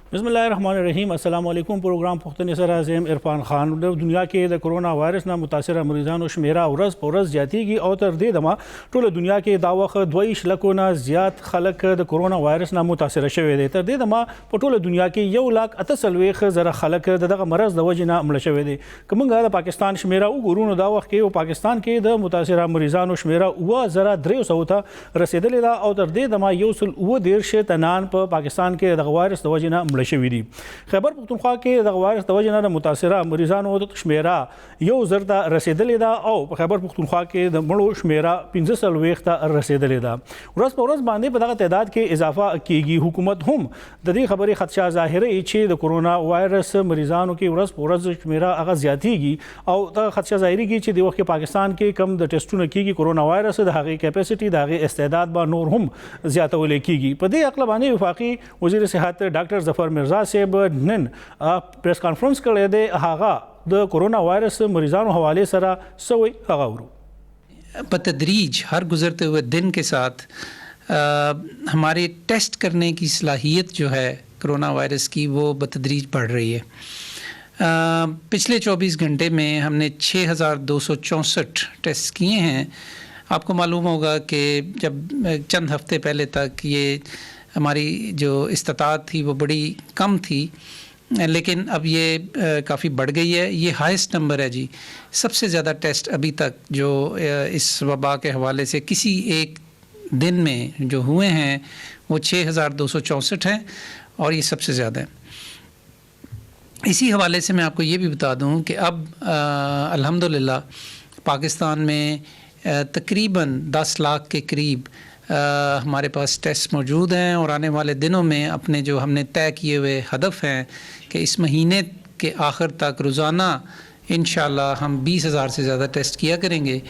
बिस्मिल्लाहिर्रहमानिर्रहीम अस्सलाम वालेकुम। प्रोग्राम पुख्तन सर आज़म इरफान खान। दुनिया के द कोरोना वायरस ना मुतासर मरीजान शुमेरा रस परस ज्यादगी और तरदे दमा टोल दुनिया के दावख 2 लखों ना ज़्यादा खलक द कोरोना वायरस ना मुतासर शवे दे तरदे दमा पटोल दुनिया के 1,78,000 ज़रा खलक द मरज द वजना अमल शवे दे कमंगा द पाकिस्तान शुमेरा गुरून दावख के पाकिस्तान के द मुतासर मरीजान शुमेरा हुआ ज़रा 300 था रसीदले दा और तरदे दमा योसल वो देर शे तनान पर पाकिस्तान के द वायरस द वजना शवी खैबर पख्तूनख्वा के वायरस तवजना मुतासरा मरीजानों शुमेरा यो जरता रसीदलेदा और खैबर पख्तूनख्वा के मड़ो शुमेरा 15 रसीदलेदा रस परस बांधे पता तादाद के इजाफा कीगी हुकूमत हम ददी खबर खदशा ज़ाहिर छे द कोरोना वायरस मरीजानों के रस परस शुमेरा अगर ज्यादगी और खदशा ज़ाहिरी की चे दिवख के पाकिस्तान के कम द टेस्टों की कोरोना वायरस दागे कैपेसिटी दागे इस्तेदाद बा नूर हम ज्यादा वले कीगी पदे अकलबानी वफाकी वज़ीर सेहत डॉक्टर जफर मिर्जा सेब नन प्रेस कॉन्फ्रेंस कर दे हागा द कोरोना वायरस मरीजानों हवाले सरा सवई हगावरू बतदरीज हर गुजरते हुए दिन के साथ हमारे टेस्ट करने की सलाहियत जो है कोरोना वायरस की वो बतदरीज बढ़ रही है। पिछले 24 घंटे में हमने 6,264 टेस्ट किए हैं। आपको मालूम होगा कि जब चंद हफ्ते पहले तक ये हमारी जो इस्तात थी वो बड़ी कम थी, लेकिन अब ये काफ़ी बढ़ गई है। ये हाईएस्ट नंबर है जी। सबसे ज़्यादा टेस्ट अभी तक जो इस वबा के हवाले से किसी एक दिन में जो हुए हैं वो 6,264 हैं और ये सबसे ज़्यादा है। इसी हवाले से मैं आपको ये भी बता दूं कि अब अल्हम्दुलिल्लाह पाकिस्तान में तकरीबन 10 लाख के करीब हमारे पास टेस्ट मौजूद हैं और आने वाले दिनों में अपने जो हमने तय किए हुए हदफ हैं कि इस महीने के आखिर तक रोज़ाना इंशाअल्लाह हम 20,000 से ज़्यादा टेस्ट किया करेंगे।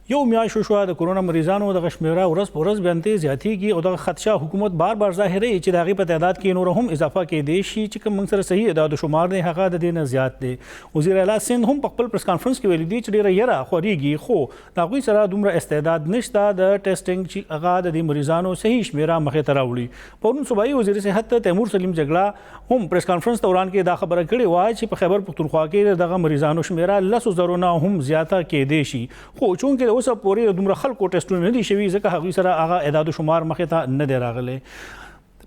यो म्याशुआ द कोरोना मरीजानों द शुमेरा रस परस बनते ज्यादा की और खदशा हुकूमत बार बार ज़ाहिर है चिदागी पर तादाद के नूर हम इजाफा के देशी चिकम मंसर सही अदाद शुमार ने हक़ा देना ज़्यादा दे वज़ीर आला सिंध हम पकपल प्रेस कॉन्फ्रेंस के वेली चढ़े यरा खुरीगी खो नाकोई सरा दुमरा इस्तेदाद निश्ता द टेस्टिंग अगाद दी मरीजानों सही शुमेरा मखे तराउली पौन सूबाई वज़ीर सेहत तैमूर सलीम जगला हम प्रेस कॉन्फ्रेंस दौरान के दा खबर कड़े वाज खैबर पख्तूनख्वा के दगा मरीजानों शुमेरा 10,000 हम ज्यादा के देशी खो चूँकि उस पूरे दुमरा खल को टेस्टों नहीं शवी जगह हगी सरा आगा एदाद शुमार मखेता न दे रागले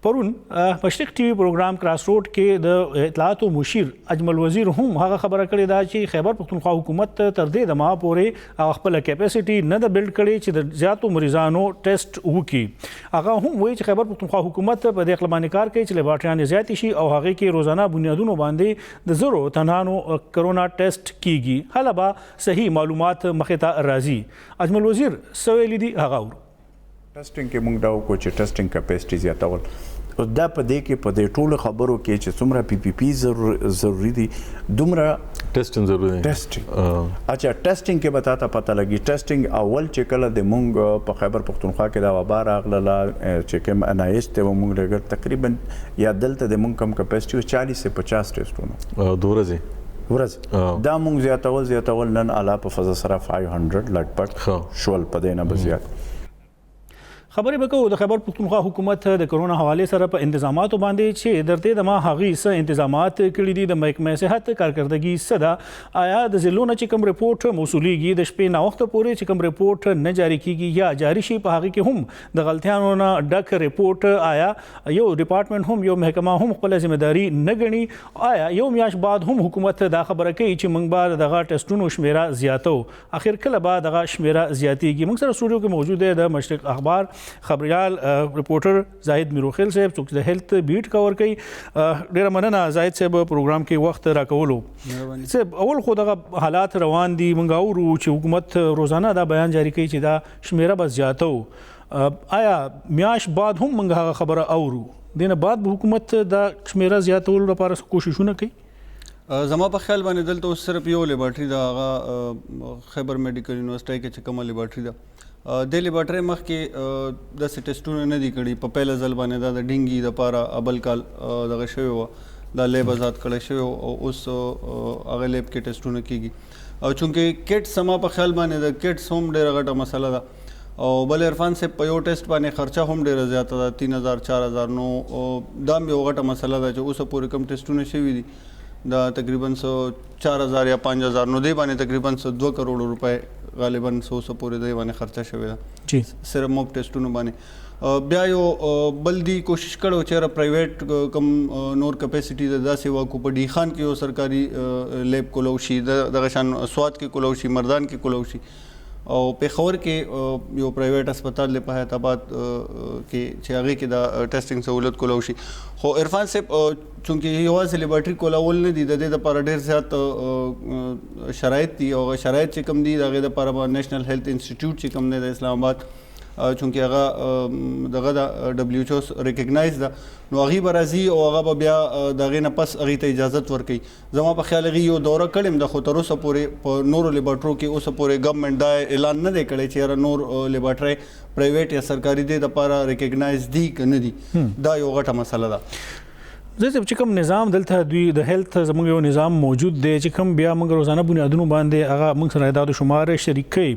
परुन Mashriq TV programme cross road के द इतलात मुशीर अजमल वजीर हम हाँ खबर करे दा ची खैबर पख्तूनख्वा हुकूमत तरदे दमा पोरे अखपल कैपेसिटी न द बिल्ड करे ची ज़्यादा मरीजानों टेस्ट वो की आगा हम वही खैबर पख्तूनख्वा हुकूमत पदे अकलमानिकार के चले बाटियान ज़्यादती और आगे के रोज़ाना बुनियादों बांधे द ज़रो तनानो कोरोना टेस्ट कीगी हलबा सही मालूमात मखेता राजी अजमल वजीर सवेली दी आगाउर टेस्टिंग के मुंगडाओ को टेस्टिंग कैपेसिटी ज़्यादा और दा पदे के पदे टोल खबरों के सुमरा पीपीपी ज़रूरी थी दुमरा टेस्टिंग ज़रूरी है टेस्टिंग अच्छा टेस्टिंग के बताता पता लगी टेस्टिंग अव्वल चेकल दे मुंग खैबर पख्तूनख्वा के दा वबार अगला चेकम अनाइश ते वो मुंग अगर तकरीबन या दलते दे मुंग कम कैपेसिटी 40 से 50 टेस्ट होना दो रजे वरज दा मुंग ज़्यादा नन आला पर फजा सरा 500 लगभग शोल पदे ना बजियात खबर बको द खैबर पख्तूनख्वा हुकूमत द कोरोना हवाले सर पर इंतजामात बांधे छे दरते दमा हागी स इंतजामात कड़ी दी द महकमा सेहत कारकर्दगी सदा आया द जिलों न चिकम रिपोर्ट मौसूलीगी द शपे ना वक्त पूरे चिकम रिपोर्ट न जारी कीगी या जारी शी पहागी के हम द गलतियां ना डक रिपोर्ट आया यो डिपार्टमेंट हम यो महकमा हम खपल जिम्मेदारी न गणी आया यो म्याश बाद हम हुकूमत दा खबर के ची मंगबार दगा टेस्टों शुमेरा ज्यादा आखिर कल बाद दगा शुमेरा ज्यादा की मंगसर स्टूडियो के मौजूद है द मशरक अखबार खबरियाल रिपोर्टर जाहिद मिरोखिल साहब चूँकि द हेल्थ बीट कवर कई डेरा मनना जाहिद साहब प्रोग्राम के वक्त राकवलो साहब अवल खुद हालात रवान दी मंगाऊ हुकूमत रोज़ाना दा बयान जारी कई चिदा शुमेरा बस जातो आया म्याश बाद हम मंगा खबर और दिन बाद हुकूमत दा शुमेरा ज्यादा पार कोशिशों न कई जमा पर ख्याल बने दल तो सिर्फ यो लेबार्ट्री दा आगा खैबर मेडिकल यूनिवर्सिटी के चकमा लेबार्ट्री दा दे लेबार्ट्री मख के दस टेस्टों ने दी कड़ी पहले जल बने दा डेंगी द पारा अबल काल दा शवे हुआ दा लेब आज़ाद कड़े शवे उस आगे लेब के टेस्टों ने की चूँकि किट्स समा पर ख्याल बने दा किट्स होम डेरा गटा मसाला दा او بل عرفان صاحب په یو ټیسټ باندې خرچه هم ډیره زیاته ده 3000 4000 نو دا یو غټه مسله ده چې اوسه پورې کم ټیسټونه شوي دي دا تقریبا 4000 یا 5000 نو دی باندې تقریبا 2 کروڑ روپے غالبا 100 پورې دی باندې خرچه شوی ده جی صرف موب ټیسټونه باندې بیا یو بل دی کوشش کړو چې پرایویټ کم نور کیپیسټي د داسې واکو په ډی خان کې یو سرکاري لیب کولو شي دغه شان سواد کې کولو شي مردان کې کولو شي او پېښور کې یو پرایویټ هسپتال له په حیدرآباد کې چې هغه کې دا ټیسټینګ سہولت کولو شي خو عرفان صاحب چونکه یوازې لیبارټري کولول نه دي د دې لپاره ډېر زیات شرایط دي او شرایط چې کم دي دغه لپاره نېشنل هیلث انسټیټیوټ چې کم دی د اسلام آباد چونکه هغه دغه د دبليو ایچ او ریکګنایز ده نو هغه برازي او هغه بیا دغه نه پس هغه ته اجازه ورکړي زما په خیال هغه یو دوره کړم د خو تر اوسه پورې په نورو لیبارټرو کې اوسه پورې ګورنمنت دا اعلان نه دی کړی چې نور لیبارټري پرایویټ یا سرکاري دي د لپاره ریکګنایز دي کنه دي دا یو غټه مسله ده زه چې کوم نظام دلته دوی د هیلث زموږ یو نظام موجود دی چې کوم بیا موږ روزانه بنیادونو باندې هغه موږ سره اعداد و شمار شریک کوي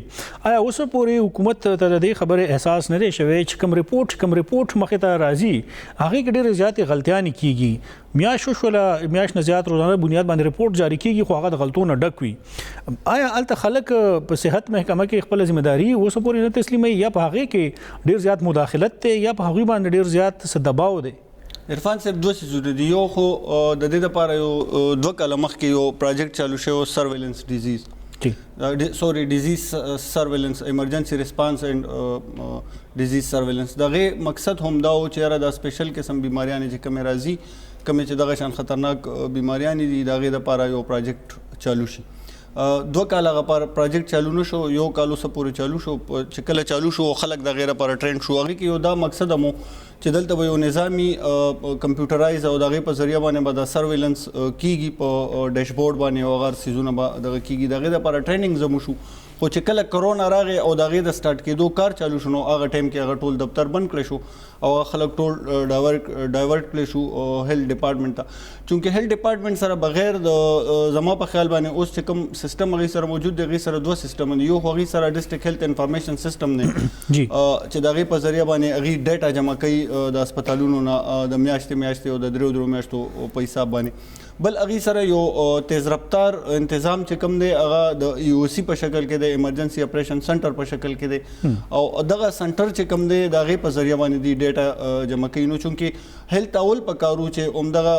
آیا اوس پورې حکومت ته د دې خبره احساس نه دی شوی چې کوم ریپورت مخې ته راځي هغه کې ډېرې زیاتې غلطیانې کیږي میاش نه زیات روزانه بنیاد باندې ریپورت جاری کیږي خو هغه د غلطونو ډک وي آیا الته خلک په صحت محکمه کې خپل ځمېداري اوس پورې نه تسلیمي یا په هغه کې ډېر زیات مداخلت دی یا په هغه باندې ډېر زیات دباو دی عرفان صاحب دوه څیزونه دي یو خو د دې لپاره یو 2 کاله مخکې یو پروجیکټ چالو شو سرویلنس ډیزیز ډیزیز سرویلنس ایمرجنسي ریسپانس اینڈ ډیزیز سرویلنس دغه مقصد هم دا و چې را د سپیشل قسم بیماریاں چې کوم راځي کوم چې دغه شان خطرناک بیماریاں دي دغه لپاره یو پروجیکټ چالو شي 2 کاله غپار پروجیکټ چالو نشو یو کالو سپورې چالو شو چې کله چالو شو خلک د غیره پر ټرند شو هغه کې یو دا مقصد مو چې دلته یو نظامی کمپیوټرایز او دغه په ذریعہ باندې به د سرویلنس کیږي په ډیشبورډ باندې او غیر سيزونه به دغه کیږي دغه لپاره ټریننګ زمو شو خو چې کله کرونا راغی او دغه د سٹارټ کېدو کار چالو شنو هغه ټایم کې هغه ټول دفتر بند کړی شو او خلک ټول ډایورټ کړی شو هیلث ډپارټمنټ ته چونکه هیلث ډپارټمنټ سره بغیر د زما په خیال باندې اوس چې کوم سیستم هغه سره موجود دی هغه سره 2 سیستم دي یو هغه سره ډیسټریکټ هیلث انفارمیشن سیستم دی جی چې دغه په ذریعہ باندې هغه ډیټا جمع کوي د هسپتالونو نه د میاشتې او د درو میاشتو په حساب باندې بل هغه سره یو تیز رفتار تنظیم چې کوم دی هغه د یو سی په شکل کې د ایمرجنسي اپریشن سنټر په شکل کې دی او دغه سنټر چې کوم دی دغه په ذریعہ باندې دی ډیټا جمع کوي نو چونکه هیلث اول پکارو چې عمدغه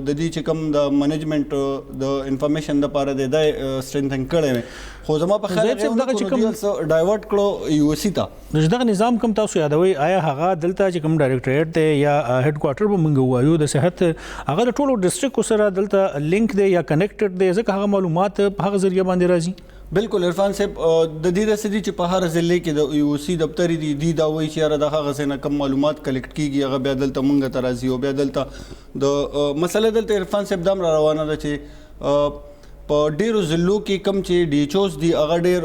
د دې چې کوم د منیجمنت د انفارمیشن لپاره د سترینثنګ کړي خو زما په خیال کې دغه چې کوم ډایورټ کړو یو سی ته دغه نظام کوم تاسو یادوي آیا هغه دلته چې کوم ډایریکټریټ دی یا هډ کوارټر به منګو وایو د صحت هغه د ټولو ډیسټریکټ سره دلته لینک دی یا کنیکټډ دی ځکه هغه معلومات په هغه ذریعہ باندې راځي بالکل عرفان صاحب د دې د سدي چې په هر ضلع کې د یو سی دفتر دي دا وایي چې را د هغه څخه کم معلومات کلیکټ کیږي هغه بیا دلته مونږ ته راځي او بیا دلته د مسله دلته عرفان صاحب دام را روانه ده چې په ډیرو ضلعو کې کم چې ډي ایچ اوز دي هغه ډیر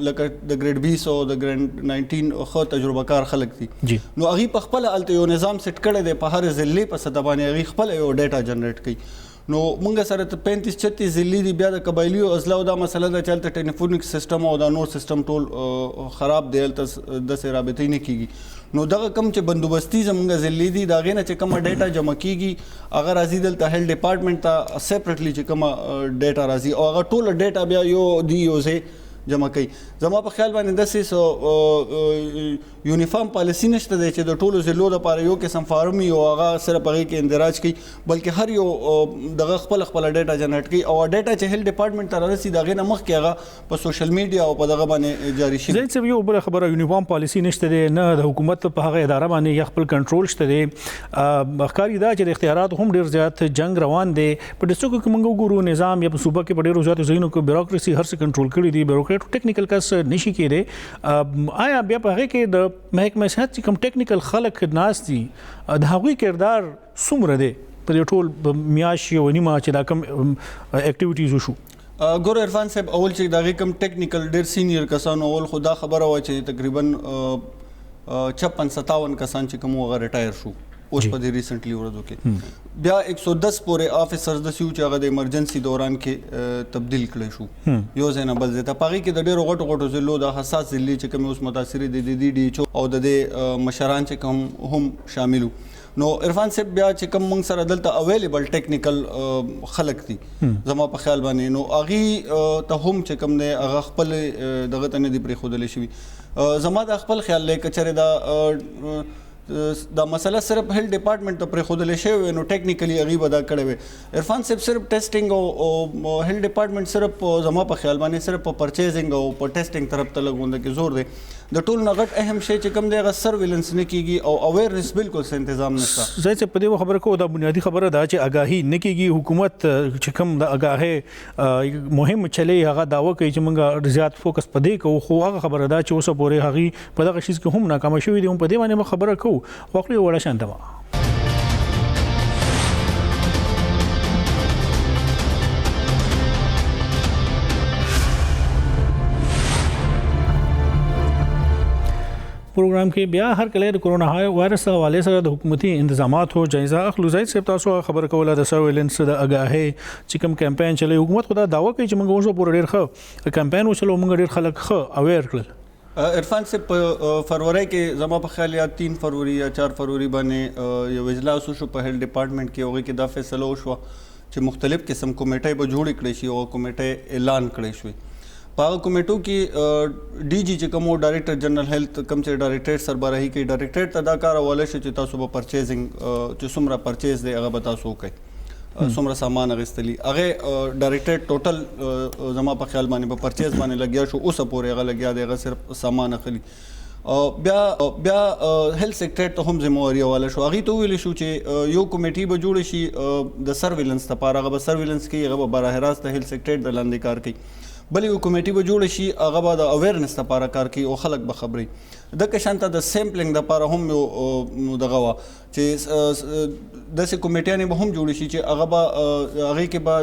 لکه د ګریډ 20 او د ګریډ 19 خو تجربه کار خلک دي نو هغه په خپل الته یو نظام سیټ کړی دی په هر ضلع په سطح باندې هغه خپل یو ډیټا جنریټ کوي نو مونږ سره 35-36 ضلع دي بیا د قبایلی او ازلا دا مسله د چلته ټلیفونیک سیستم او د نور سیستم ټول خراب دی د سره رابطې نه کیږي نو دغه کم چې بندوبستي زمونږ ضلع دي دا غینه چې کوم ډیټا جمع کیږي اگر راځي دلته هیلث ډپارټمنټ ته سیپریټلی چې کوم ډیټا راځي او هغه ټول ډیټا بیا یو دی یو ځای جمع کوي زما په خیال باندې داسې یونیفارم پالیسی نشته دی چې د ټولو ضلعو لپاره یو قسم فارم او هغه سره پغې کې اندراج کوي بلکې هر یو دغه خپل ډیټا جنریټ کوي او ډیټا چې هیلث ډپارټمنټ ته راځي دغه نه مخکې هغه په سوشل میډیا او په دغه باندې جاری شي زه چې یو بل خبره یونیفارم پالیسی نشته دی نه د حکومت په هغه اداره باندې خپل کنټرول شته دی مخکاري دا چې د اختیارات هم ډیر زیات جنگ روان دی په دستو کې موږ ګورو نظام یا په صوبه کې په ډیرو زیات ځینو کې بیروکراسي هر څه کنټرول کړی دی بیروکریټ ټیکنیکل کس نشي کېده آیا بیا په هغه کې د محکمه صحت چې کوم ټیکنیکل خلک ناس دي د هغوی کردار څومره دی په ټول میاش یو نیمه چې دا کوم اکټیویټیز وشو ګور عرفان صاحب اول چې دا کوم ټیکنیکل ډیر سینیئر کسان اول خدا خبره و چې تقریبا 56-57 کسان چې کوم هغه ریټایر شو اوس په دې ریسنټلی ورځو کې بیا 110 پورې افیسرز د سیو چې هغه د ایمرجنسي دوران کې تبدیل کړي شو یو ځای نه بل ځای ته په هغې کې د ډېرو غټو ضلعو د حساس ضلعې چې کومې اوس متاثرې دي د DDHO او د دې مشران چې کوم هم شامل وو. نو عرفان صاحب بیا چې کوم موږ سره دلته اویلیبل ټیکنیکل خلک دي زما په خیال باندې نو هغې ته هم چې کوم دی هغه خپل دغه ته نه دي پرېښودلی شوي. زما د خپل خیال دی که چېرې دا مسله صرف هیلث ډپارټمنټ ته پرېښودلی شوی نو ټیکنیکلی هغې به دا کړی وی. عرفان صاحب صرف ټیسټینګ او هیلث ډپارټمنټ صرف زما په خیال باندې صرف په پرچیزنګ او په ټیسټینګ طرف ته لږ غونډه کې زور دی. د ټولو نه غټ اهم شی چې کوم دی هغه سرویلنس نه کیږي او اویرنس بالکل څه تنظیم نشته. زه چې په دې خبره کوم دا بنیادی خبره ده چې آگاهی نه کیږي. حکومت چې کوم د آگاهی مهم چلی هغه داوا کوي چې موږ زیات فوکس پدې کوو خو هغه خبره ده چې اوسه پورې هغه په دغه شیز کې هم ناکام شوی دی. هم په دې باندې خبره کوو واقعي وړه شانته ما پروګرام کې بیا هر کله د کرونا وایرس حواله سره د حکومتي انتظامات هو جایزه اخلو. زید صاحب تاسو خبر کوله د سرویلنس د آگاهی چې کوم کمپاین چلی حکومت خدا داوا کوي چې موږ اوسه پورې ډیر ښه کمپاین وشلو موږ ډیر خلک ښه اویر کړل. عرفان صاحب په فروری کې زما په خیال یا 3 فروری یا 4 فروری باندې یو اجلاس وشو په هیلث ډپارټمنټ کې. هغې کې دا فیصله وشوه چې مختلف قسم کمیټې به جوړې کړې شي او کمیټې اعلان کړې شوې. په هغه کمیټو کې ډي جي چې کوم ډایرکټر جنرال هیلث کوم چې ډایرکټریټ سربراهي کوي ډایرکټریټ ته دا کار حواله شي چې تاسو به پرچیزنګ چې څومره پرچیز دی هغه به تاسو وکړئ څومره سامان اخیستلی هغه ډایرکټریټ ټوټل زما په خیال باندې په پرچیز باندې لګیا شو اوسه پورې هغه لګیا دی هغه صرف سامان اخلي. بیا هیلث سیکټریټ ته هم ذمہواري حواله شو. هغې ته وویلی شو چې یو کمیټي به جوړه شي د سرویلنس لپاره هغه به سرویلنس کوي هغه به براه راست د هیلث سیکټریټ د لاندې کار کوي. بلې یو کمیټي به جوړه شي هغه به د اویرنس لپاره کار کوي او خلک به خبري. دغه شانته د سیمپلینګ لپاره هم یو دغه وه چې داسې کمیټیانې به هم جوړې شي چې هغه به هغې کې به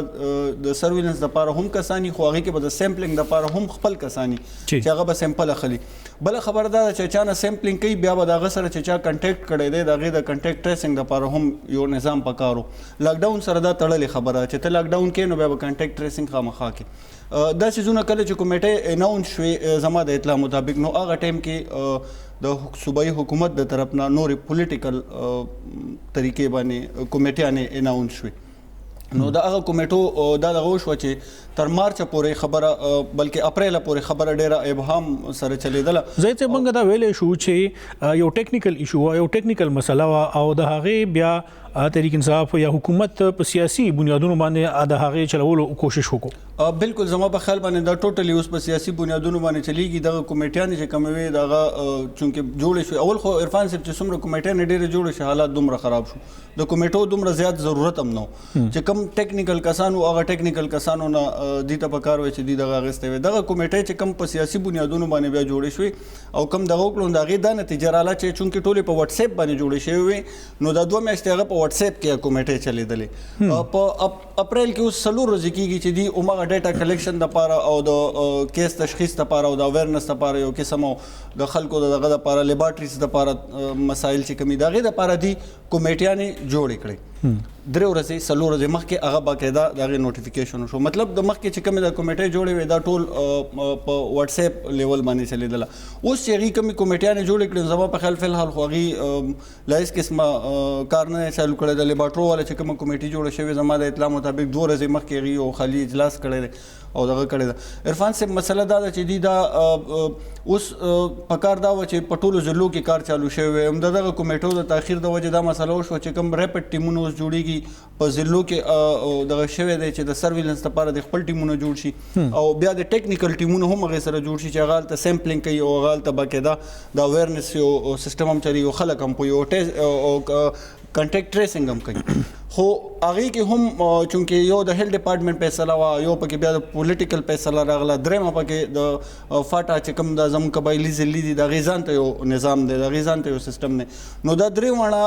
د سرویلنس لپاره هم کسانی خو هغې کې به د سیمپلینګ لپاره هم خپل کسانی چې هغه به سیمپل اخلي. بله خبره دا ده چې چا نه سیمپلینګ کوي بیا به د هغه سره چې چا کنټیکټ کړی دی د هغې د کنټیکټ ټریسنګ لپاره هم یو نظام پکار و. لاکډاون سره دا تړلې خبره چې ته لاکډاون کوې نو بیا به کنټیکټ ټریسنګ خامخا کوې. دا څیزونه کله چې کمیټې اناونس شوې زما د اطلاع مطابق نو هغه ټایم کې د صوبایي حکومت د طرف نه نورې پولیټیکل طریقې باندې کمیټیانې اناونس شوې. نو دا هغه کمیټو دا دغه وشوه چې تر مارچ پورې خبره بلکې اپریل پورې خبره ډیره ابهام سره چلیدله. زه چې موږ دا ویلې شو چې یو ټیکنیکل ایشو یو ټیکنیکل مسله او د هغې بیا تحریک انصاف یا حکومت په سیاسي بنیادونو باندې د هغې چلولو کوشش وکړو. بالکل زما په خیال باندې دا ټوټلی اوس په سیاسي بنیادونو باندې چلیږي. دغه کمیټیانې چې کومې وې دغه چونکې جوړې شوې اول خو عرفان صاحب چې څومره کمیټیانې ډېرې جوړې شي حالات دومره خراب شو د کمیټو دومره زیات ضرورت هم نه چې کوم ټیکنیکل کسان و هغه ټیکنیکل کسانو نه دې ته پکار وی چې دې دغه اخیستی وي. دغه کمیټې چې کوم په سیاسي بنیادونو باندې بیا جوړې شوې او کوم دغه وکړو د هغې دا نتیجه راله چې چونکې ټولې په واټس ایپ باندې جوړې شوې وې نو دا 2 میاشتې هغه په واټس ایپ کې کمیټې چلیدلې. په اپریل کې اوس 4 ورځې کېږي چې دې هماغه ډیټا کلیکشن دپاره او د کیس تشخیص دپاره او د اویرنس دپاره یو قسم د خلکو د دغه دپاره لیبارټریز دپاره مسایل چې کوم دي د هغې دپاره دې کمیټیانې جوړې کړې. 3 ورځې 4 ورځې مخکې هغه باقاعده د هغې نوټیفیکیشن وشو. مطلب د مخکې چې کومې د کمیټې جوړې وې دا ټول په واټس ایپ لیول باندې چلیدله. اوس چې هغې کومې کمیټیانې جوړې کړې زما په خیال فلحال خو هغې لا هېڅ قسمه کار نه چالو کړی. د لیبارټرو والا چې کومه کمیټي جوړه شوې زما د اطلاع مطابق 2 ورځې مخکې هغې یو خالي اجلاس کړی دی او دغه کړی ده. عرفان صاحب مسله دا ده چې دوی دا اوس پکار دا وه چې په ټولو ضلعو کې کار چالو شوی وی. همدا دغه کمیټو د تاخیر د وجې دا مسله وشوه چې کوم ریپډ ټیمونه اوس جوړېږي په ضلعو کې دغه شوی دی چې د سرویلنس لپاره د خپل ټیمونه جوړ شي او بیا د ټیکنیکل ټیمونه هم هغې سره جوړ شي چې هغه هلته سیمپلینګ کوي او هغه هلته باقاعده د اویرنس یو سیسټم هم چلي یو خلک هم پوي او کنټیکټ ټریسنګ هم کوي. خو هغې کې هم چونکې یو د هیلث ډپارټمنټ فیصله وه یو پکې بیا د پولیټیکل فیصله راغله درېیمه پکې د فاټا چې کوم د زموږ قبایلي ضلعې دي د هغې ځان ته یو نظام دی د هغې ځان ته یو سیسټم دی. نو دا 3 واړه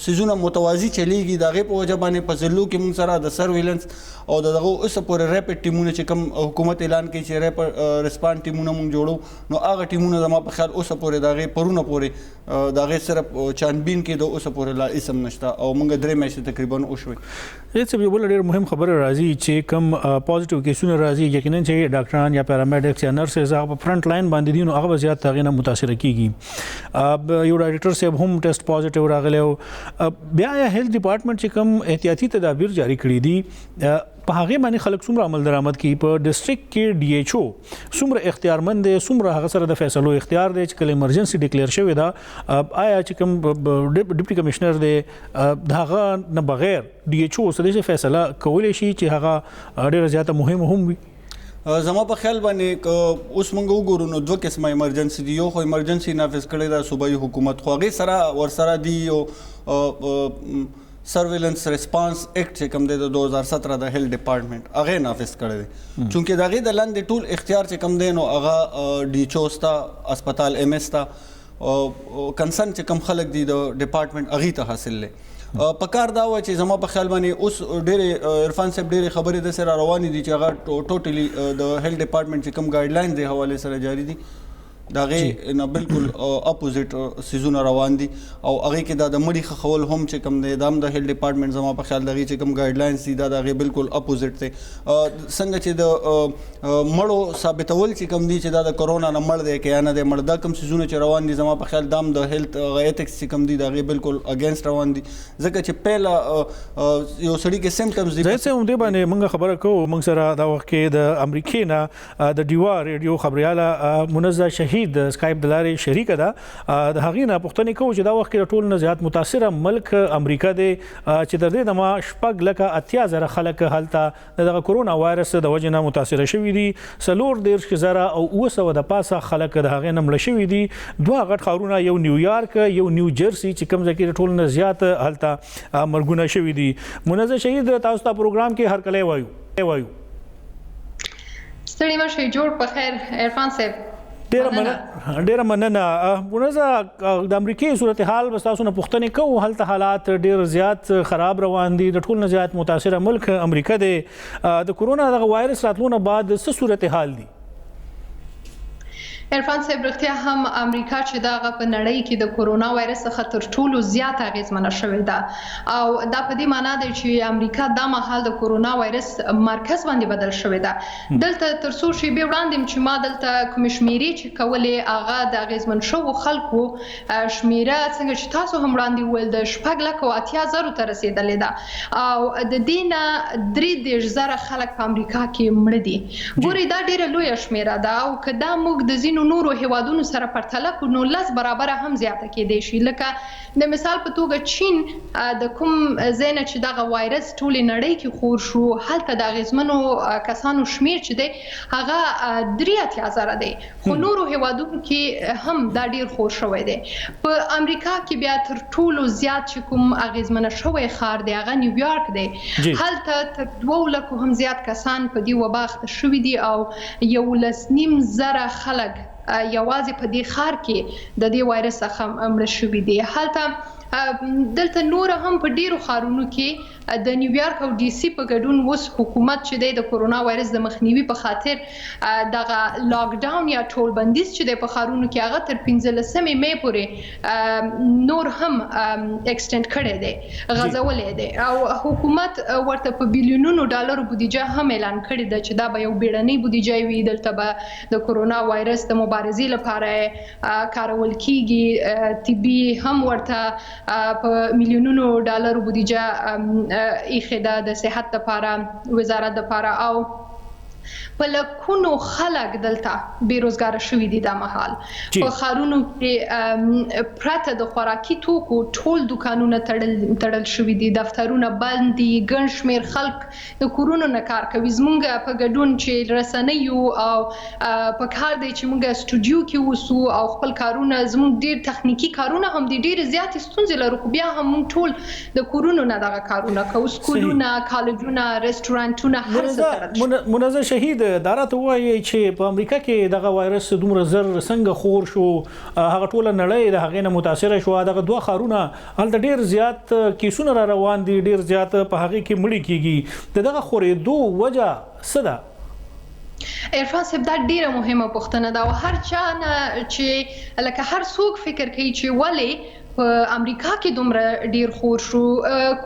سیزونه متوازی چلیږي د هغې په وجه باندې په ضلعو کې موږ سره د سرویلنس او دغه اوسه پورې ریپډ ټیمونه چې کوم حکومت اعلان کوي چې ریپډ ریسپانس ټیمونه موږ جوړو نو هغه ټیمونه زما په خیال اوسه پورې د هغې پرونه پورې د هغې صرف چانبین کې د اوسه پورې لا اسم نشته او موږ 3 میاشتې تقریبا وشوې. هیڅ یو بل ډېر مهم خبره راځي چې کوم پوزټیو کیسونه راځي یقینا چې ډاکټران یا پیرامیډکس یا نرسز هغه په فرنٹ لاین باندې دي نو هغه زیات هغې نه متاثر کیږي. یو ډایریکټر صاحب هم ټیسټ پوزټیو راغلی او بیا هیلث ډپارټمنټ چې کوم احتیاطي تدابیر جاری کړي دي په هغې باندې خلک څومره عمل درآمد کوي په ډسټرکټ کې ډي ایچ او څومره اختیارمند دی څومره هغه سره د فیصلو اختیار دی چې کله ایمرجنسي ډیکلیئر شوې ده آیا چې کوم ډیپټي کمشنر دی د هغه نه بغیر ډي ایچ او سره فیصله کولی شي چې هغه ډېره زیاته مهمه هم وي؟ زما په خیال باندې اوس موږ وګورو نو دوه قسمه ایمرجنسي دي. یو خو ایمرجنسي نافذ کړی ده صوبایي حکومت خو هغې سره ورسره دي یو سرویلنس ریسپانس ایکټ چې کوم دی د 2017 د هیلث ډپارټمنټ هغې نافذ کړی دی چونکې د هغې د لاندې ټول اختیار چې کوم دی نو هغه ډي ایچ او ته اسپتال ایم ایس ته کنسرن چې کوم خلک دي د ډپارټمنټ هغې ته حاصل دی. پکار دا و چې زما په خیال باندې اوس ډېرې عرفان صاحب ډېرې خبرې داسې را روانې دي چې هغه ټوټلي د هیلث ډپارټمنټ چې کوم ګایډلاین د حوالې سره جاری دي د هغې نه بالکل اپوزیټ څیزونه روان دي او هغې کې دا د مړي ښخول هم چې کوم دی دا هم د هیلث ډپارټمنټ زما په خیال د هغې چې کوم ګایډلاینز دي دا د هغې بالکل اپوزیټ دی. څنګه چې د مړو ثابتول چې کوم دي چې دا د کرونا نه مړ دی که یا نه دی مړ دا کوم څیزونه چې روان دي زما په خیال دا هم د هیلث ایتکس چې کوم دي د هغې بالکل اګینسټ روان دي ځکه چې پیله یو سړي کې سیمټمز دي. زه څه همدې باندې موږ خبره کوو موږ سره دا وخت کې د امریکې نه د ډیوا ریډیو خبریاله منزه شهید د سکایپ د لارې شریکه ده د هغې نه پوښتنې کوو چې دا وخت کې د ټولو نه زیات متاثره ملک امریکا دی چې تر دې دمه 6,80,000 خلک هلته د دغه کرونا وایرس د وجې نه متاثره شوي دي 4,30,000 او 900 د پاسه خلک د هغې نه مړه شوي دي. دوه غټ ښارونه یو نیویارک یو نیو جرسي چې کوم ځای کې د ټولو نه زیات هلته مرګونه شوي دي. منزه شهید تاسو ته پروګرام کې هر کله وایو ستړي مه شئ جوړ په خیر عرفان صاحب. ډیره مننه. منزه د امریکې صورتحال به تاسو نه پوښتنې کوو هلته حالات ډیر زیات خراب روان دي د ټول نه زیات متاثره ملک امریکا دی د کرونا دغه وایرس راتلو نه بعد څه صورتحال دي؟ عرفان صاحب رښتیا هم امریکا چې دغه په نړۍ کې د کرونا وایرس څخه تر ټولو زیات اغیزمنه شوې ده او دا په دې معنی دی چې امریکا دا مهال د کرونا وایرس مرکز باندې بدل شوې ده. دلته تر څو شیبې وړاندې چې ما دلته کوم شمیرې چې کولې هغه د اغیزمن شوو خلکو شمیره څنګه چې تاسو هم وړاندې وویل د 6,80,000 ته رسېدلې ده او د دې نه 33,000 خلک په امریکا کې مړه دي. ګورئ دا ډیره لویه شمیره ده او که دا موږ د نورو هیوادونو سره پرتله کړو نو 10 برابره هم زیاته کېدای شي. لکه د مثال په توګه چین د کوم ځای نه چې دغه وایرس ټولې نړۍ کې خور شو هلته د اغیزمنو کسانو شمیر چې دی هغه 83,000 دی خو نورو هیوادونو کې هم دا ډیر خور شوی دی. په امریکا کې بیا تر ټولو زیات چې کوم اغیزمنه شوی ښار دی هغه نیویارک دی. هلته تر 200,000 هم زیات کسان په دې وبا اخته شوي دي او 11,500 خلک یوازې په دې ښار کې د دې وایرس څخه مړه شوي دي. هلته دلته نور هم په ډیرو ښارونو کې د نیویارک او ډي سي په ګډون اوس حکومت چې دی د کرونا وایرس د مخنیوي په خاطر دغه لاک ډاون یا ټول بندیز چې دی په ښارونو کې هغه تر 15 می پورې نور هم اکسټند کړی دی غځولی دی او حکومت ورته په بیلیونونو ډالرو بودیجه هم اعلان کړې ده چې دا به یو بیړنۍ بودیجه وي دلته به د کرونا وایرس د مبارزې لپاره کارول کیږي. طبي هم ورته په میلیونونو ډالرو بودیجه ایخه د صحت لپاره وزارت لپاره او په لکونو خلک دلته بیروزګار شوي دي دا مهال په ښارونو کې پرته د خوراکي توکو ټول دکانونه تړل شوي دي دفترونه بند دي ګڼ شمېر خلک د کورونو نه کار کوي. زموږ په ګډون چې رسنیو او په کار دی چې موږ سټوډیو کې اوسو او خپل کارونه زموږ ډېر تخنیکي کارونه هم دي ډېرې زیاتې ستونزې لرو خو بیا هم موږ ټول د کورونو نه دغه کارونه کوو سکولونه کالجونه رستورانټونه هر څه تړل. منزه شهید دارته وایي چې په امریکا کې دغه وایرس دومره زر څنګه خور شو هغه ټوله نړۍ د هغې نه متاثره شو دغه دوه ښارونه هلته ډېر زیات کیسونه را روان دي ډېر زیات په هغې کې مړي کیږي د دغه خورېدو وجه څه ده عرفان صاحب دا ډیره مهمه پوښتنه ده او هر چا نه چې لکه هر څوک فکر کوي چې ولې په امریکا کې دومره ډیر خور شو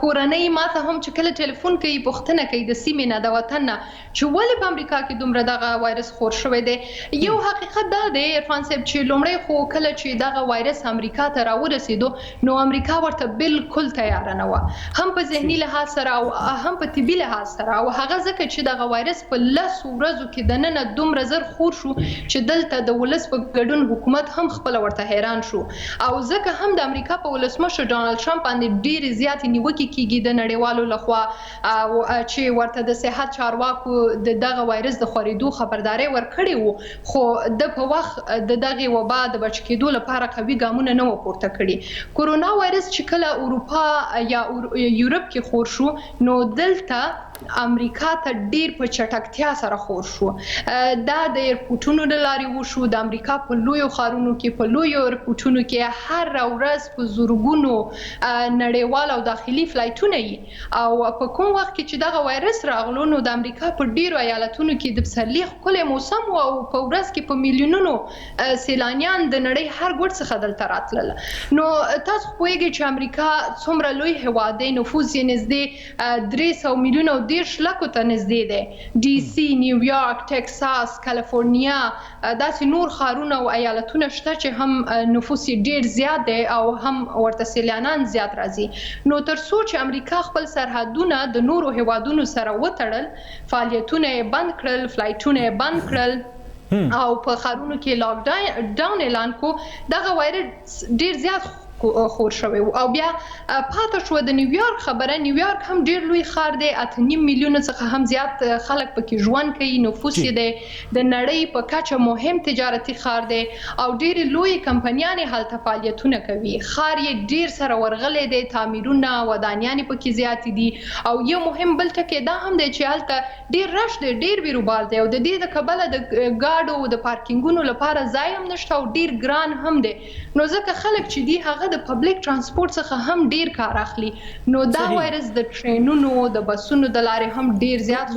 کورنۍ ماته هم چې کله ټلیفون کوي پوښتنه کوي د سیمې نه د وطن نه چې ولې په امریکا کې دومره دغه وایرس خور شوی دی یو حقیقت دا دی عرفان صاحب چې لومړی خو کله چې دغه وایرس امریکا ته راورسېدو نو امریکا ورته بالکل تیار نه و هم په ذهني لحاظ سره او هم په طبي لحاظ سره او هغه ځکه چې دغه وایرس په 10 ورځو کې دننه دومره زر خور شو چې دلته د ولس په ګډون حکومت هم خپل ورته حیران شو او ځکه هم د امریکا په ولسمشر ډانلډ ټرمپ باندې ډېرې زیاتې نیوکې کیږي د نړیوالو لخوا او چې ورته د صحت چارواکو د دغه وایرس د خورېدو خبرداري ورکړې وو خو د په وخت د دغه وبا د بچ کېدو لپاره قوي ګامونه نه و پورته کړي کورونا وایرس چې کله اروپا یا یورپ کې خور شو نو دلته امریکا ته ډیر په چټکتیا سره خور شو دا د ایرپورټونو د لارې وشو د امریکا په لویو ښارونو کې په لویو ایرپورټونو کې هر ورځ په زورګونو نړیوال او داخلي فلایټونه یې او په کوم وخت کې چې دغه وایرس راغلو نو د امریکا په ډیرو ایالتونو کې د پسرلي ښکلی موسم و او په ورځ کې په میلیونونو سیلانیان د نړۍ هر ګوټ څخه دلته راتلل نو تاسو پوهیږئ چې امریکا څومره لوی هیواد دی نفوس یې نږدې 300 میلیونه 10 لکو ته نږدې دی ډي سي نیویارک ټکساس کالیفورنیا داسې نور ښارونه او ایالتونه شته چې هم نفوس یې ډیر زیات دی او هم ورته سیلانیان زیات راځي نو تر څو چې امریکا خپل سرحدونه د نورو هیوادونو سره وتړل فعالیتونه یې بند کړل فلایټونه یې بند کړل او په ښارونو کې لاک ډاون اعلان کو دغه وایرس ډیر زیات خور شوی او بیا پاتې شو د نیویارک خبره نیویارک هم ډیر لوی ښار دی 8.5 میلیونه څخه هم زیات خلک پکې ژوند کوي نفوس یې دی د نړۍ په کچه مهم تجارتي ښار دی او ډیر لوی کمپنیانې هلته فعالیتونه کوي ښار یې ډیر سره ورغلی دی تعمیرونه ودانیانې پکې زیاتې دي او یو مهم بل ټکی دا هم دی چې هلته ډیر رش دی ډیر بیروبار دی او د دې د کبله د ګاډو د پارکینګونو لپاره ځای هم نشته او ډیر ګران هم دی نو ځکه خلک چې دی هغه د پبلک ترانسپورت څخه هم ډیر کار اخلي نو دا وایرس د ټرینونو د بسونو د لارې هم ډیر زیات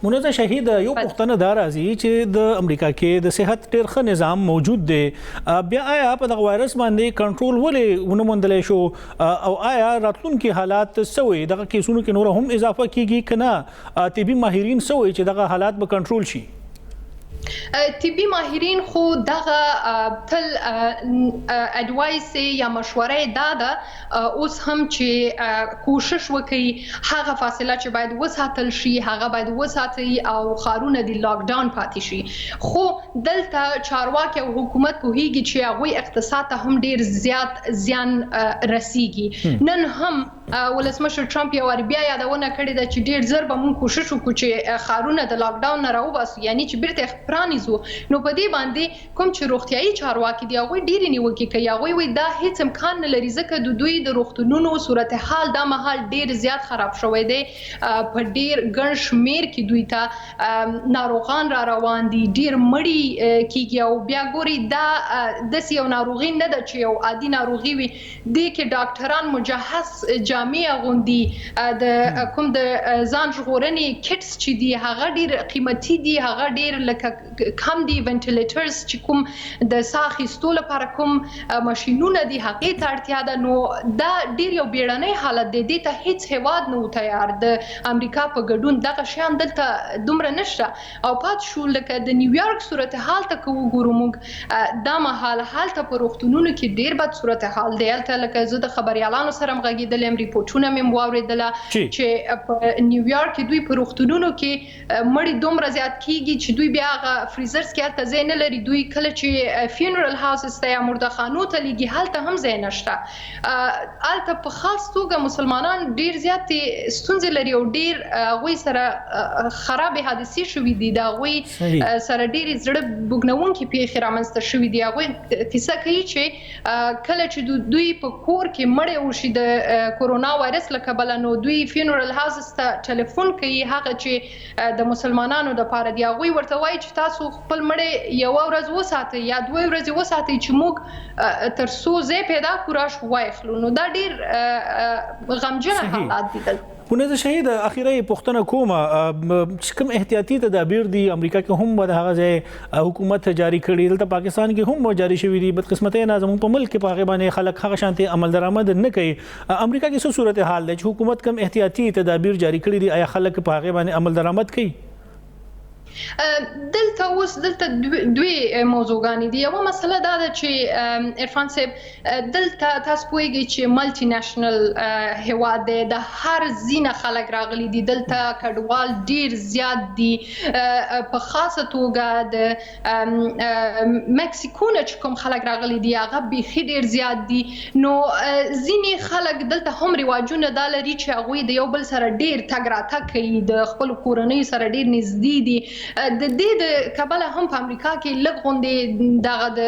منزه شهید یو پوښتنه دا راځي چې د امریکا کې د صحت ډیر ښه نظام موجود دی بیا آیا په دغه وایرس باندې کنټرول ولې ونه موندلی شو او آیا راتلونکي حالات څه وي دغه کیسونو کې نور هم اضافه کیږي که نه طبي ماهرین څه وایي چې دغه حالات به کنټرول شي طبي ماهرین خو دغه تل اډوایس یا مشوره دا ده اوس هم چې کوشش وکړي هغه فاصله چې باید وساتل شي هغه باید وساتي او ښارونه د لاک ډاون پاتې شي خو دلته چارواکي او حکومت پوهیږي چې هغوی اقتصاد ته هم ډیر زیات زیان رسیږي نن هم ولسمشر ټرمپ یو وار بیا یادونه کړې ده چې ډیر زر به موږ کوشش وکړو چې ښارونه د لاک ډاون نه راوباسو یعنی چې بیرته پرانیزو نو په دې باندې کوم چې روغتیايي چارواکي دي هغوی ډېرې نیوکې کوي هغوی وایي دا هیڅ امکان نه لري ځکه د دوی د روغتونونو صورتحال دا مهال ډېر زیات خراب شوی دی په ډېر ګڼ شمېر کې دوی ته ناروغان را روان دي ډېر مړي کیږي او بیا ګوري دا داسې یو ناروغي نه ده چې یو عادي ناروغي وي دې کې ډاکټران مجهز جامې اغوندي د کوم د ځان ژغورنې کټس چې دي هغه ډېر قیمتي دي هغه ډېر لکه کم دي وینټیلیټرز چې کوم د ساه اخیستو لپاره کوم ماشینونه دي هغې ته اړتیا ده نو دا ډېر یو بیړنی حالت دی دې ته هیڅ هیواد نه و تیار د امریکا په ګډون دغه شیان دلته دومره نشته او پاتې شو لکه د نیویارک صورتحال ته که وګورو موږ دا مهال هلته په روغتونونو کې ډېر بد صورتحال دی هلته لکه زه د خبریالانو سره هم غږېدلی یم ریپورټونه مې واورېدله چې په نیویارک کې دوی په روغتونونو کې مړي دومره زیات کیږي چې دوی بیا هغه فریزرز کې هلته ځای نه لري دوی کله چې فینرل هاوسز ته یا مردخانو ته لیږي هلته هم ځای نشته هلته په خاص توګه مسلمانان ډېر زیاتې ستونزې لري او ډېر هغوی سره خرابې حادثې شوي دي د هغوی سره ډېرې زړه بوږنوونکې پیښې رامنځته شوي دي هغوی کیسه کوي چې کله چې دوی په کور کې مړی وشي د کورونا کورونا وایرس له کبله نو دوی فینرل هاوسز ته ټلیفون کوي هغه چې د مسلمانانو د پاره دی هغوی ورته وایي چې تاسو خپل مړی یوه ورځ وساتئ یا 2 ورځې وساتئ چې موږ تر څو ځای پیدا کړو راشو وایخلو. نو دا ډېر غمجنه حالات دي دلته. پونیز شهید اخیره پښتنه کومه چې کوم احتیاطي تدابیر دي امریکا کې هم د هغه ځای حکومت جاری کړي دلته پاکستان کې هم جاری شوی دي بدقسمتۍ نه زموږ په ملک کې په هغه باندې خلک هغه شانتي عمل درآمد نه کوي. امریکا کې څه صورتحال ده چې حکومت کوم احتیاطي تدابیر جاری کړي دي آیا خلک په هغه باندې عمل درآمد کوي؟ دلته اوس دوی موضوعګانې دي. یوه مسله دا ده چې عرفان صاحب دلته تاسو پوهیږئ چې ملټي نېشنل هیواد دی د هر ځینه خلک راغلي دي دلته کډوال ډیر زیات دي په خاصه توګه د مکسیکو نه چې کوم خلک راغلي دي هغه بیخي ډیر زیات دي. نو ځینې خلک دلته هم رواجونه دا لري چې هغوی د یو بل سره ډیر تګ راتګ کوي د خپل کورنۍ سره ډیر نږدې دي. د دې د کبله هم په امریکا کې لږ غوندې دغه د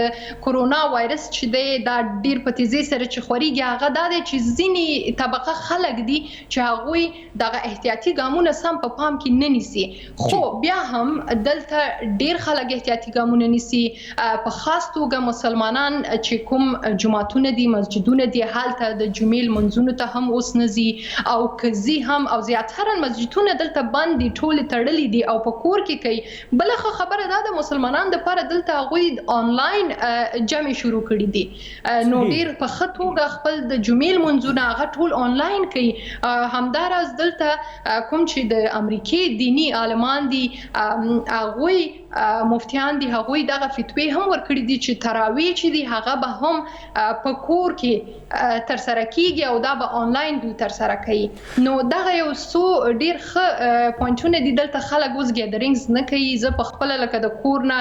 کورونا وایرس چې دی دا ډیر په تیزۍ سره چې خورېږي هغه دا دی چې ځینې طبقه خلک دي چې هغوی دغه احتیاطي ګامونه سم په پام کې نه نیسي. خو بیا هم دلته ډیر خلک احتیاطي ګامونه نیسي په خاص توګه مسلمانان چې کوم جماعتونه دي مسجدونه دي هلته د جمعې لمونځونو ته هم اوس نه ځي او که ځي هم او زیاتره مسجدونه دلته بند دي ټولې تړلي دي او په کور کې کوي. بله خبره دا د مسلمانانو دپاره دلته هغوی آنلاین جمع شروع کړي دي نو ډیر په ښه توګه خپل د جمعې لمونځونه هغه ټول آنلاین کوي. همداراز دلته کوم چې د امریکې دینی عالمان دي هغوی مفتیان دي هغوی دغه فتوی هم ورکړي دي چې تراویح چې دي هغه به هم په کور کې ترسره کیږي او دا به آنلاین دوی ترسره کوي. نو دغه یو څو ډیر ښه پوینټونه دي دلته خلک اوس ګیدرینګز نه کوي. زه په خپله لکه د کور نه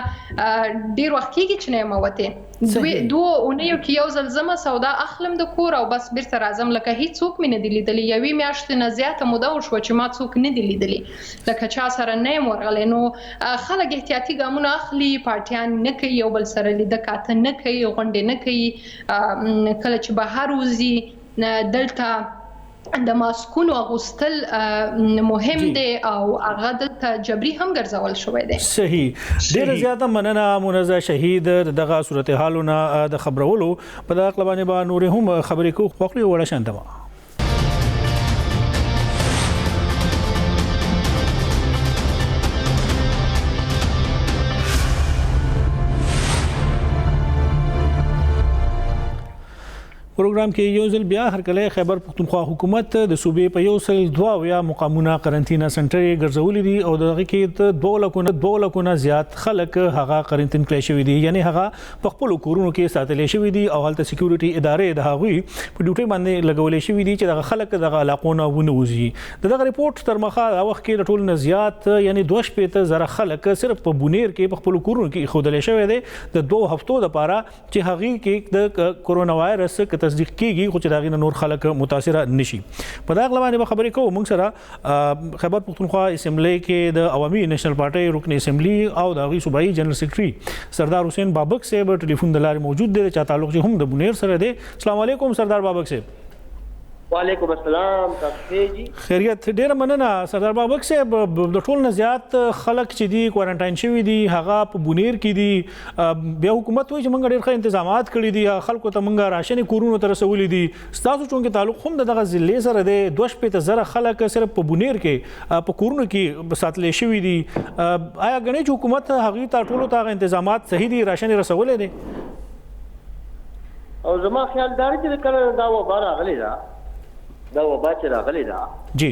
ډیر وخت کیږي چې نه یم وتې 2 اونیو کې یو ځل ځمه سودا اخلم د کور او بس بیرته راځم لکه هیڅوک مې نه دي لیدلي. یوې میاشتې نه زیاته موده وشوه چې ما څوک نه دي لیدلي لکه چا سره نه یم ورغلی. نو خلک احتیاطي ګامونه اخلي پارټیان نه کوي یو بل سره لیده کاته نه کوي غونډې نه کوي. کله چې بهر وځي دلته د ماسکونو اغوستل مهم دی او هغه دلته جبري هم ګرځول شوی دی. صحیح. ډیره زیاته مننه منزه شهید دغه صورتحالونه د خبرولو په دغه اقلبانې به نورې هم خبرې کوو خوښلي وړه شانتما. پروګرام کې یو ځل بیا هرکله خیبر پختونخوا حکومت د صوبې په 102 مقامونه قرنطینه سنټر ګرځولې دي او دغه کې 2 لکونه زیات خلک هغه قرنطین کړي شوی دي یعنی هغه په خپل کورونو کې ساتل شوی دي او هلته سکیورټي ادارې د هغوی په ډیوټي باندې لګولې شوی دي چې دغه خلک دغه علاقونه ونوځي. دغه ریپورت تر مخه د وخت کې ټول نه زیات یعنی 2.5 خلک صرف په بونیر کې په خپل کورونو کې خودلې شوی دي د 2 هفتو لپاره چې هغه کې د کورونا وایرس تصدیق کیږي خو چې داغینه نور خلک متاثر نشي. په دا غلبانه به خبرې کوو موږ سره خیبر پختونخوا اسمبلی کې د عوامي نېشنل پارټي رکن اسمبلی او د غي صوبایي جنرال سیکریټري سردار حسین بابک صاحب ټلیفون د لارې موجود دي چې تعلق هم د بونیر سره دی. السلام علیکم سردار بابک صاحب. وعلیکم السلام تاسو جی خیریت. ډیر مننه سردار بابک صاحب. د ټول نه زیات خلک چې دي کوارنټاین شوی دي هغه په بونیر کې دي. بیا حکومت وایي چې موږ ډیر ښه تنظیمات کړي دي خلکو ته موږ راشن کورونو ته رسولي دي. تاسو چونکه تعلق هم دغه ضلع سره دی 2.5 خلک صرف په بونیر کې په کورونو کې ساتل شوی دي. آیا غني حکومت هغه ته ټولو ته تنظیمات صحیح دي راشن رسولې دي؟ او زما خیال دا چې کله دا وبا راغلی دا وبا چې راغلی دا جی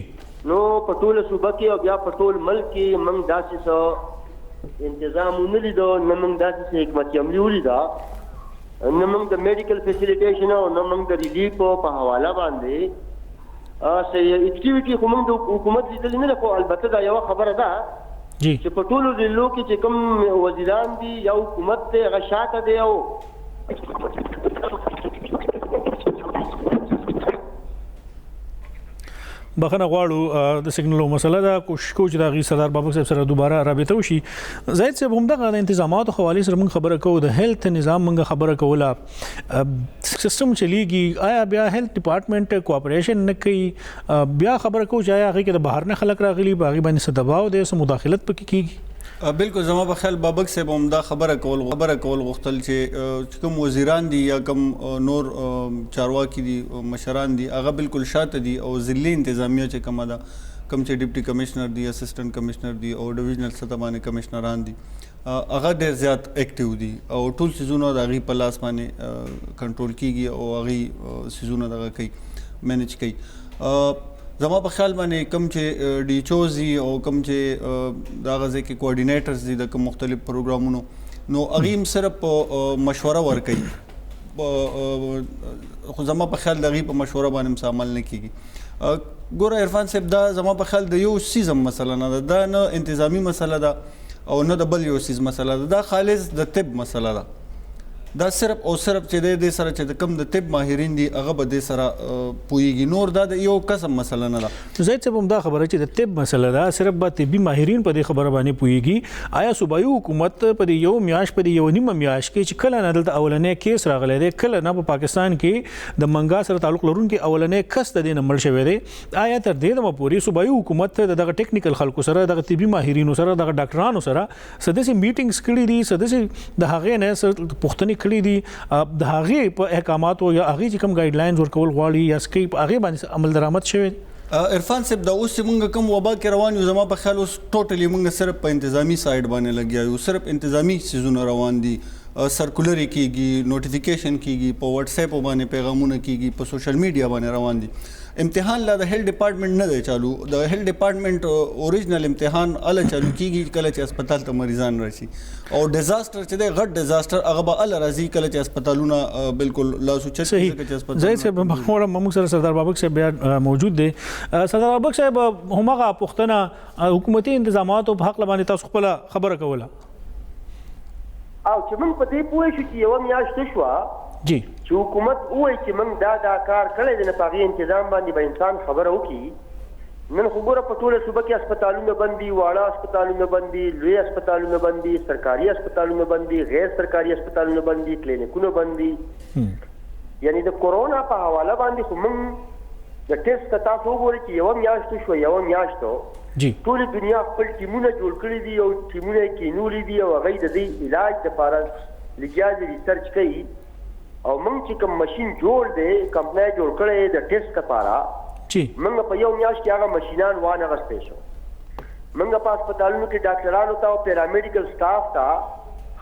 نو په ټول صوبه کې او بیا په ټول ملک کې موږ داسې څه تنظیم ونلیدو نه موږ داسې څه حکمت عملي ولیده نه موږ د میډیکل فیسیلیټیشن او نه موږ د ریلیف په حواله باندې څه اکټیویټي خو موږ د حکومت لیدلې نه ده. خو البته دا یوه خبره ده جی چې په ټولو ضلعو کې چې کوم وزیران دي یا حکومت دی هغه شاته دی او بخنه غواړو د سیګنالو مسله دا کوشش کوو چې د غي سردار بابک صاحب سره دوباره رابطه وشي. زید صاحب هم دغه انتظاماتو حواله سره موږ خبره کوو د هیلث نظام موږ خبره کوله سیستم چلیږي آیا بیا هیلث ډپارټمنټ کوآپریشن نه کوي بیا خبره کوو چې آیا هغه کې د بهر نه خلک راغلي باغی باندې څه دباو دی څه مداخلت پکې کیږي؟ بالکل زما په خیال بابک صاحب هم دا خبره کول غوښتل چې کوم وزیران دي یا کوم نور چارواکي دي مشران دي هغه بالکل شاته دي او ضلعي انتظامیه چې کومه ده کوم چې ډیپټي کمشنر دي اسسټنټ کمشنر دي او ډیویژنل سطح باندې کمشنران دي هغه ډېر زیات اکټیو دي او ټول سیزونه د هغې په لاس باندې کنټرول کیږي او هغې سیزونه دغه کوي مینج کوي. زما په خیال باندې کوم چې ډي ایچ اوز دي او کوم چې دغه ځای کې کوارډینیټرز دي د کوم مختلف پروګرامونو نو هغې هم صرف مشوره ورکوي خو زما په خیال د هغې په مشوره باندې هم عمل نه کیږي. ګوره عرفان صاحب دا زما په خیال د یو سیز هم مسله نه ده دا نه انتظامي مسله ده او نه د بل یو سیز مسله ده دا خالص د طب مسله ده دا صرف او صرف چې د سره چې د کم د طب ماهرین دي هغه به د سره پوهیږي نور دا د یو قسم مسله نه ده. زید صاحب هم دا خبره چې د طب مسله ده صرف به طبي ماهرین په دې خبره باندې پوهیږي آیا صوبایي حکومت په دې یو میاشت په دې یو نیمه میاشت کې چې کله نه دلته اولنې کیس راغلی دی کله نه په پاکستان کې د منګا سره تعلق لرونکي اولنې کس د دې نه مړ شوی دی آیا تر دې دمه پورې صوبایي حکومت دغه ټیکنیکل خلکو سره دغه طبي ماهرینو سره دغه ډاکټرانو سره سداسي میټینګز کړي دي سداسي د هغې نه پوښتنې کړي دي د هغې په احکاماتو یا هغې چې کوم ګایډلاینز ورکول غواړي یا سکیپ هغې باندې عمل درآمد شوی؟ عرفان صاحب دا اوس چې موږ کوم وبا کې روان یو زما په خیال اوس ټوټلی موږ صرف په انتظامی سایډ باندې لګیا یو صرف انتظامی سیزونه روان دي سرکولر کیږي نوټیفیکیشن کیږي په واتس اپ باندې پیغامونه کیږي په سوشل میډیا باندې روان دي. امتحان لا د هیلث ډپارټمنټ نه دی چالو د هیلث ډپارټمنټ اوریجنل امتحان ال چالو کیږي کله چې هسپتال ته مریضان راشي او ډیزاستر چې دی غټ ډیزاستر هغه به ال راځي کله چې هسپتالونه بالکل لاسو چت چې هسپتال زید صاحب موږ سره سردار بابک صاحب بیا موجود دی. سردار بابک صاحب همغه پښتنه حکومتي انتظاماتو په حق باندې تاسو خپل خبره کوله او چې موږ په دې پوه شو چې یو میاشت شو جی چې حکومت وایي چې موږ دا کار کړی دی نه په هغې انتظام باندې به انسان خبره وکړي نن خو ګوره په ټوله صوبه کې هسپتالونه بند دي واړه هسپتالونه بند دي لوی هسپتالونه بند دي سرکاري هسپتالونه بند دي غیر سرکاري هسپتالونه بند دي کلینیکونه بند دي یعنی د کورونا په حواله باندې خو موږ د ټیسټ ته تاسو وګورئ چې یوه میاشت شوه یوه میاشتو ټولې دنیا خپل ټیمونه جوړ کړي دي او ټیمونه یې کینولي دي او هغوی د دې علاج دپاره لګیا دي ریسرچ کوي او موږ چې کوم ماشین جوړ دی کمپنۍ جوړ کړی د ټیسټ لپاره موږ په یو میاشت کې هغه ماشینان وانغستی شو موږ په هسپتالونو کې ډاکټرانو ته او پیرامیډیکل سټاف ته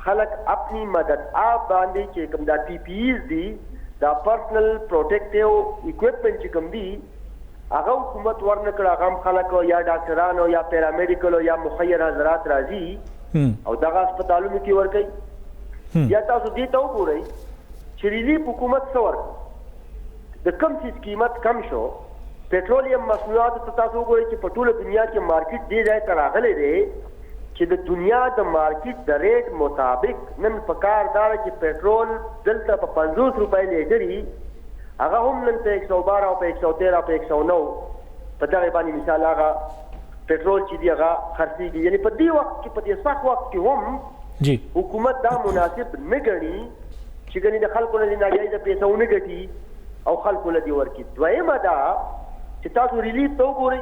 خلک اپنی مدد آپ باندې چې کوم دا پی پی ایز دي دا پرسنل پروټیکټیو اکوپمنټ چې کوم دي هغه حکومت ورنکړه هغه هم خلک یا ډاکټرانو یا پیرامیډیکل یا مخیر حضرات راځي او دغه هسپتالونو کې ورکوي یا تاسو دې ته وګورئ چې ریلیف حکومت څه ورکړي د کم څیز قیمت کم شو پټرولیم مصنوعاتو ته تاسو وګورئ چې په ټوله دنیا کې مارکیټ دې ځای ته راغلی دی چې د دنیا د مارکیټ د ریټ مطابق نن په کار دا ده چې پټرول دلته په 50 روپۍ لیټر وي هغه هم نن په 112 او په 113 او په 109 په دغه باندې مثال هغه پټرول چې دی هغه خرڅېږي یعنی په دې وخت کې په دې سخت وخت کې هم حکومت دا مناسب نه ګڼي چې ګنې د خلکو نه ناجایزه پیسه ونه ګټي او خلکو له دې ورکړي. دویمه دا چې تاسو ریلیف ته وګورئ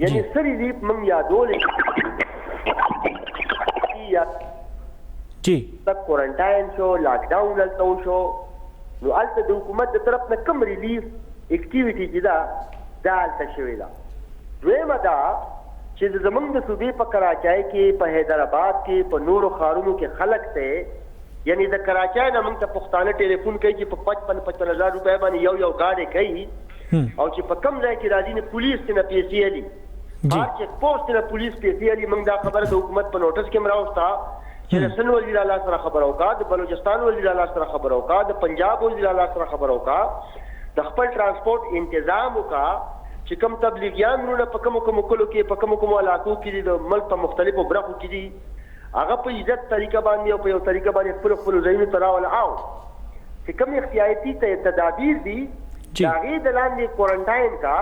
یعنی څه ریلیف موږ یادولی یا تک کورنټاین شو لاکډاون هلته وشو نو هلته د حکومت د طرف نه کوم ریلیف اکټیویټي چې ده دا هلته شوې ده. دویمه دا چې زموږ د صوبې په کراچۍ کې په حیدرآباد کې په نورو ښارونو کې خلک ته یعنی د کراچۍ نه موږ ته پښتانه ټلیفون کوي چې په 55,000 روپۍ باندې یو ګاډی کوي او چې په کم ځای کې راځي نه پولیس ته نه پیسې علي هر چیک پوسټ نه پولیس پیسې علي موږ دا خبره د حکومت په نوټس کې راوسته چې د سن وزیر اعلی سره خبره وکړه د بلوچستان وزیر اعلی سره خبره وکړه د پنجاب وزیر اعلی سره خبره وکړه د خپل ترانسپورت تنظیم وکړه چې کوم تبلیغیان ورونه په کومو کلو کې په کومو علاقو کې د ملک په مختلفو برخو کې دي هغه په عزت طریقه باندې او په یو طریقه باندې خپل ځایونو ته راوړل او چې کوم احتیاطي تدابیر دي د هغې د لاندې کورنټاین کا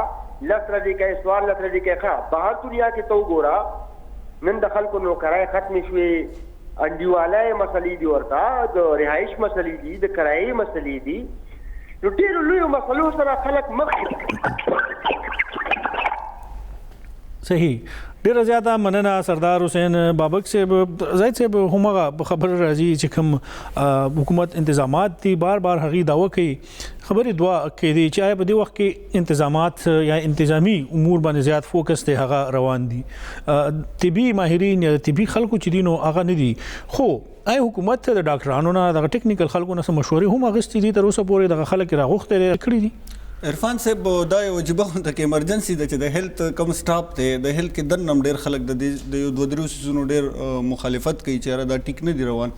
لس ورځې کوي 14 ورځې کوي ښه بهر دنیا کې ته وګوره نن د خلکو نوکرای ختمې شوې انډیوالۍ مسلې دي ورته د رهایش مسلې دي د کرایې مسلې دي نو ډېرو لویو مسلو سره خلک مخ صحیح ډیره زیاته مننه سردار حسین بابک صاحب زید صاحب همغه خبر راځي چې کوم حکومت انتظامات دي بار هغه داوا کوي خبرې دوا کې دي چې په دې وخت کې انتظامات یا انتظامی امور باندې زیات فوکس ته هغه روان دي طبي ماهرین یا طبي خلکو چې دینو هغه نه دي خو آی حکومت د ډاکټرانو نه د ټیکنیکل خلکو نه مشورې هم اغستې دي تر اوسه پورې د خلک راغوښته کړی دي عرفان صاحب دا یو واجبه ده کې ایمرجنسي ده چې د هیلث کم سټاف ته د هیلث کې دنم ډیر خلک د یو دوه درو سيزونو ډیر مخالفت کوي چې دا ټیک نه دی روان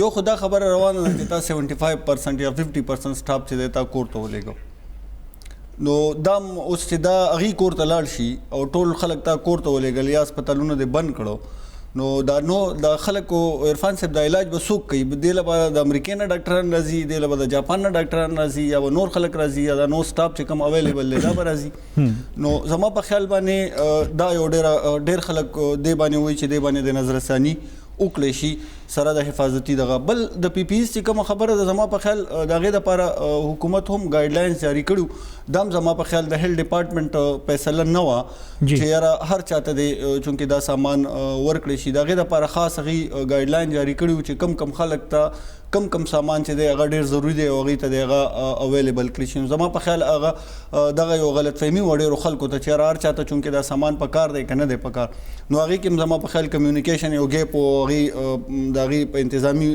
یو خدا خبر روان ده چې تا 75% یا 50% سټاف چې تا کوړته ولېګو نو دام اوس چې دا اغي کوړته لاړ شي او ټول خلک تا کوړته ولېګل یا هسپتالونه دې بند کړو نو دا خلکو عرفان صاحب د علاج به څوک کوي د لپاره د امریکا نه ډاکټران راځي د لپاره د جاپان نه ډاکټران راځي یا نور خلک راځي یا نور سټاف چې کوم اویلیبل دی دا به راځي نو زما په خیال باندې دا یو ډیر خلک دی باندې وایي چې دی باندې د نظر ثاني وکړي شي سره د حفاظتي دغه بل د پی پی ایس چې کوم خبره ده زما په خیال دغه لپاره حکومت هم ګایډلاینز جاری کړو دام زما په خیال د هیلث ډپارټمنټ فیصله نه و چې یاره هر چاته دی چونکه دا سامان ورکړي شي دغه لپاره خاص غي ګایډلاین جاری کړو چې کم خلک ته کم سامان چې دی هغه ډیر ضروری دی او هغه ته دی هغه اویلیبل کړی شي زما په خیال هغه دغه یو غلط فهمي وړي خلکو ته چې هر چاته چونکه دا سامان په کار دی کنه دی په کار نو هغه کې زما په خیال کمیونیکیشن یو ګیپ او هغه دغه په انتظامی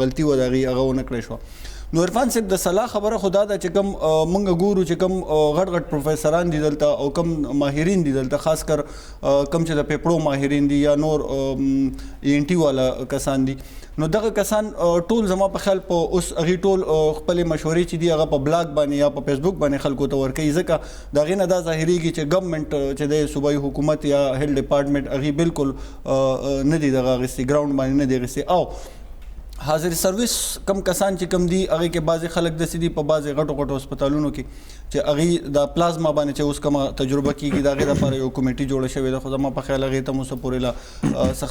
غلطي و دغه هغه نه کړی شو نو عرفان صاحب د صلاح خبره خدا دا چې کم مونږ ګورو چې کم غټ پروفیسوران دي دلته او کم ماهرین دي دلته خاص کر کم چې د پیپړو ماهرین دي یا نور ان ټي والا کسان دي نو دغه کسان ټول زما په خیال په اوس هغه ټول خپل مشورې چې دی هغه په بلاګ باندې یا په فیسبوک باندې خلکو ته ورکوي ځکه دا غینه دا ظاهريږي چې ګورنمنت چې د صوبایي حکومت یا هیلث ډپارټمنټ هغه بالکل نه دی دغه غسي ګراوند باندې نه دی غسي او حاضر سرویس کم کسان چې کم دي هغه کې بعضی خلک د سيدي په بعضی غټو هسپتالونو کې چې هغه د پلازما باندې چې اوس کومه تجربه کیږي دا غیر لپاره یو کمیټي جوړه شوې ده خو زما په خیال هغه ته مو سپورلا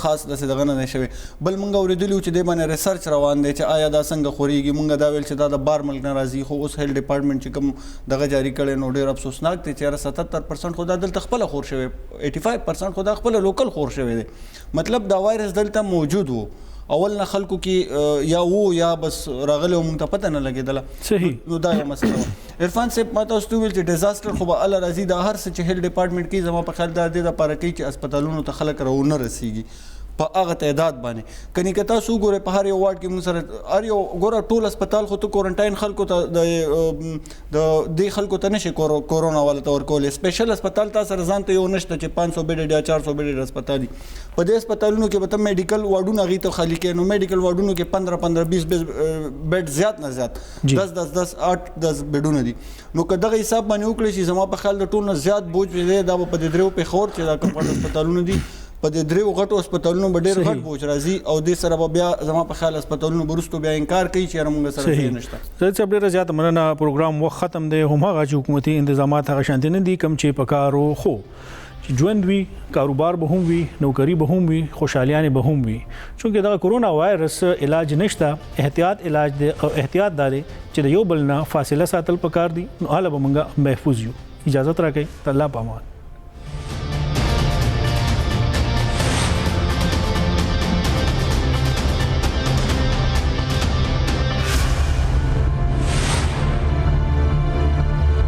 خاص د دغه نه شوی بل مونږ اوریدلو چې د باندې ریسرچ روان دی چې آیا دا څنګه خوريږي مونږ دا ویل چې دا د بار ملک ناراضي خو اوس هیلث ډپارټمنټ چې کوم دغه جاری کړي نو ډیر افسوسناک دي چې 77% خو دا دلته خپل خور شوی 85% خو دا خپل لوکل خور شوی دی مطلب دا وایرس دلته موجود وو اول نه خلکو کې یا وو یا بس راغله مونږ ته پته نه لګیدله صحیح نو دا یو مسله عرفان صاحب ما تاسو ویل چې ډیزاستر خو به الله راځي د هر څه چې هیلث ډپارټمنټ کې زما په خیال د لپاره کې چې هسپتالونو ته خلک راونه رسیږي په هغه تعداد باندې کني که تاسو ګوره په هر یو وارډ کې موږ سره هر یو ګوره ټول هسپتال خو ته کوارنټاین خلکو ته د خلکو ته نشي کورونا والا ته ورکول سپیشل هسپتال تاسو سره ځان ته یو نشته چې 500 بیډ یا 400 بیډ هسپتال دي په دې هسپتالونو کې به ته میډیکل وارډونه غي ته خالی کې نو میډیکل وارډونو کې 15 بیډ زیات نه زیات 10 8 10 بیډونه دي نو که دغه حساب باندې وکړي چې زما په خیال د ټول نه زیات بوج دی دا په دې درو په خور چې دا کوم هسپتالونه دي په دې درو غټو هسپتالونو به ډېر غټ بوج راځي او دې سره بیا زما په خیال هسپتالونو برستو بیا انکار کوي چې موږ سره نشته زه چې ډېر زیات مننه پروګرام وخت ختم دی هم هغه حکومتي انتظامات هغه شانتي نه دي کم چې پکارو خو ژوند وی کاروبار به هم وی نوکری به هم وی خوشحالیانه به هم وی چونکه دا کرونا وایرس علاج نشته احتیاط علاج دی او احتیاط داري چې یو بل نه فاصله ساتل پکار دي نو حاله به موږ محفوظ یو اجازه راکړئ الله پامان